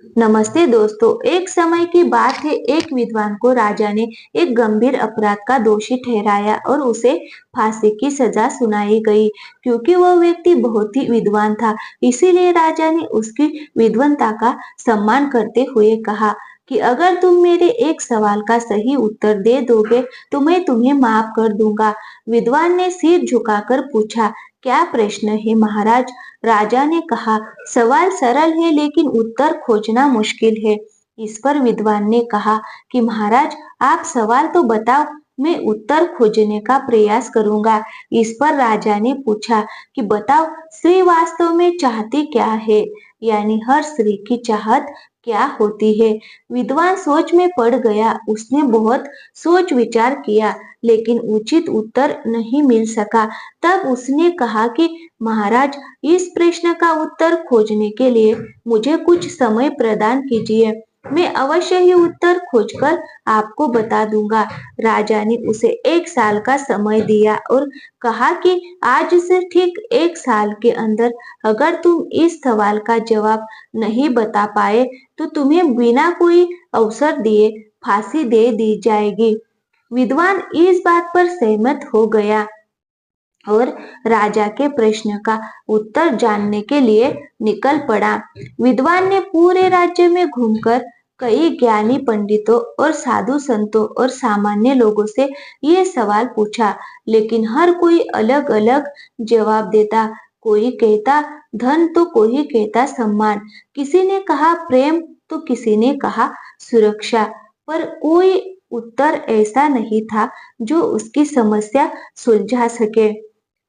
नमस्ते दोस्तों। एक समय की बात है, एक विद्वान को राजा ने एक गंभीर अपराध का दोषी ठहराया और उसे फांसी की सजा सुनाई गई। क्योंकि वह व्यक्ति बहुत ही विद्वान था, इसीलिए राजा ने उसकी विद्वता का सम्मान करते हुए कहा कि अगर तुम मेरे एक सवाल का सही उत्तर दे दोगे तो मैं तुम्हें माफ कर दूंगा। विद्वान ने सिर झुकाकर पूछा, क्या प्रश्न है महाराज? राजा ने कहा, सवाल सरल है लेकिन उत्तर खोजना मुश्किल है। इस पर विद्वान ने कहा कि महाराज, आप सवाल तो बताओ, मैं उत्तर खोजने का प्रयास करूंगा। इस पर राजा ने पूछा कि बताओ, स्त्री वास्तव में चाहती क्या है? यानी हर स्त्री की चाहत क्या होती है? विद्वान सोच में पड़ गया। उसने बहुत सोच विचार किया लेकिन उचित उत्तर नहीं मिल सका। तब उसने कहा कि महाराज, इस प्रश्न का उत्तर खोजने के लिए मुझे कुछ समय प्रदान कीजिए। मैं अवश्य ही उत्तर खोजकर आपको बता दूंगा। राजा ने उसे 1 साल का समय दिया और कहा कि आज से ठीक 1 साल के अंदर अगर तुम इस सवाल का जवाब नहीं बता पाए तो तुम्हें बिना कोई अवसर दिए फांसी दे दी जाएगी। विद्वान इस बात पर सहमत हो गया और राजा के प्रश्न का उत्तर जानने के लिए निकल पड़ा। विद्वान ने पूरे राज्य में घूमकर कई ज्ञानी पंडितों और साधु संतों और सामान्य लोगों से ये सवाल पूछा, लेकिन हर कोई अलग अलग जवाब देता। कोई कहता धन तो कोई कहता सम्मान, किसी ने कहा प्रेम तो किसी ने कहा सुरक्षा, पर कोई उत्तर ऐसा नहीं था जो उसकी समस्या सुलझा सके।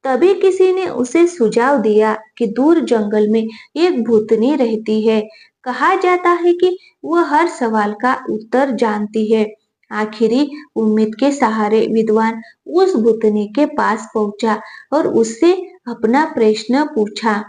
तभी किसी ने उसे सुझाव दिया कि दूर जंगल में एक भूतनी रहती है। कहा जाता है कि वह हर सवाल का उत्तर जानती है। आखिरी उम्मीद के सहारे विद्वान उस भूतनी के पास पहुंचा और उससे अपना प्रश्न पूछा।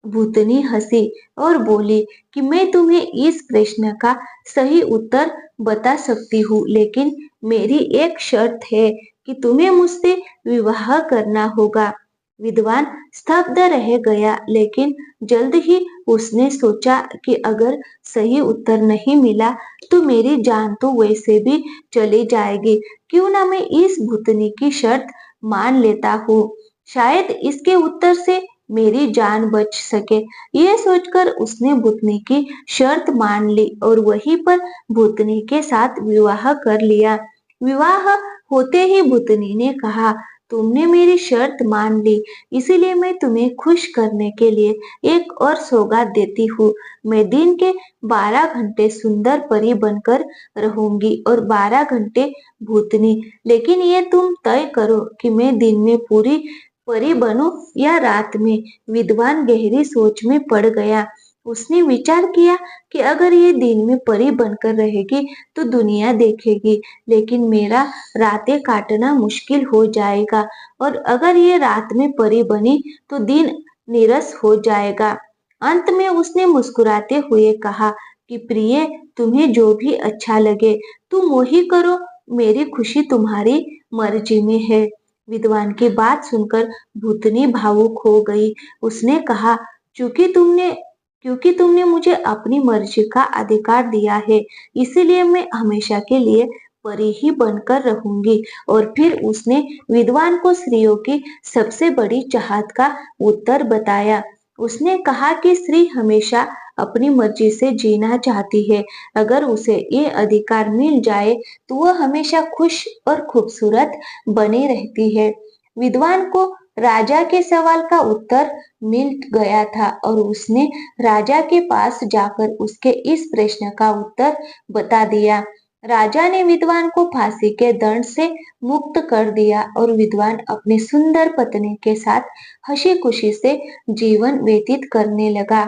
भूतनी हंसी और बोली कि मैं तुम्हें इस प्रश्न का सही उत्तर बता सकती हूँ, लेकिन मेरी एक शर्त है कि तुम्हें मुझसे विवाह करना होगा। विद्वान स्तब्ध रह गया, लेकिन जल्द ही उसने सोचा कि अगर सही उत्तर नहीं मिला तो मेरी जान तो वैसे भी चली जाएगी। क्यों ना मैं इस भूतनी की शर्त मान लेता हूँ, शायद इसके उत्तर से मेरी जान बच सके। ये सोचकर उसने भूतनी की शर्त मान ली और वहीं पर भूतनी के साथ विवाह कर लिया। विवाह होते ही भूतनी ने कहा, तुमने मेरी शर्त मान ली, इसीलिए मैं तुम्हें खुश करने के लिए एक और सौगात देती हूँ। मैं दिन के 12 घंटे सुंदर परी बनकर रहूंगी और 12 घंटे भूतनी। लेकिन ये तुम तय करो कि मैं दिन में पूरी परी बनूं या रात में। विद्वान गहरी सोच में पड़ गया। उसने विचार किया कि अगर ये दिन में परी बनकर रहेगी तो दुनिया देखेगी, लेकिन मेरा रातें काटना मुश्किल हो जाएगा, और अगर ये रात में परी बनी तो दिन नीरस हो जाएगा। अंत में उसने मुस्कुराते हुए कहा कि प्रिय, तुम्हें जो भी अच्छा लगे तुम वही करो, मेरी खुशी तुम्हारी मर्जी में है। विद्वान की बात सुनकर भूतनी भावुक हो गई। उसने कहा, क्योंकि तुमने क्योंकि तुमने मुझे अपनी मर्जी का अधिकार दिया है, इसीलिए मैं हमेशा के लिए परी ही बनकर रहूंगी। और फिर उसने विद्वान को स्त्रियों की सबसे बड़ी चाहत का उत्तर बताया। उसने कहा कि स्त्री हमेशा अपनी मर्जी से जीना चाहती है। अगर उसे ये अधिकार मिल जाए तो वह हमेशा खुश और खूबसूरत बनी रहती है। विद्वान को राजा के सवाल का उत्तर मिल गया था और उसने राजा के पास जाकर उसके इस प्रश्न का उत्तर बता दिया। राजा ने विद्वान को फांसी के दंड से मुक्त कर दिया और विद्वान अपनी सुंदर पत्नी के साथ हंसी खुशी से जीवन व्यतीत करने लगा।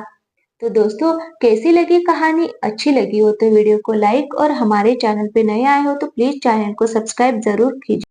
तो दोस्तों, कैसी लगी कहानी? अच्छी लगी हो तो वीडियो को लाइक और हमारे चैनल पे नए आए हो तो प्लीज चैनल को सब्सक्राइब जरूर कीजिए।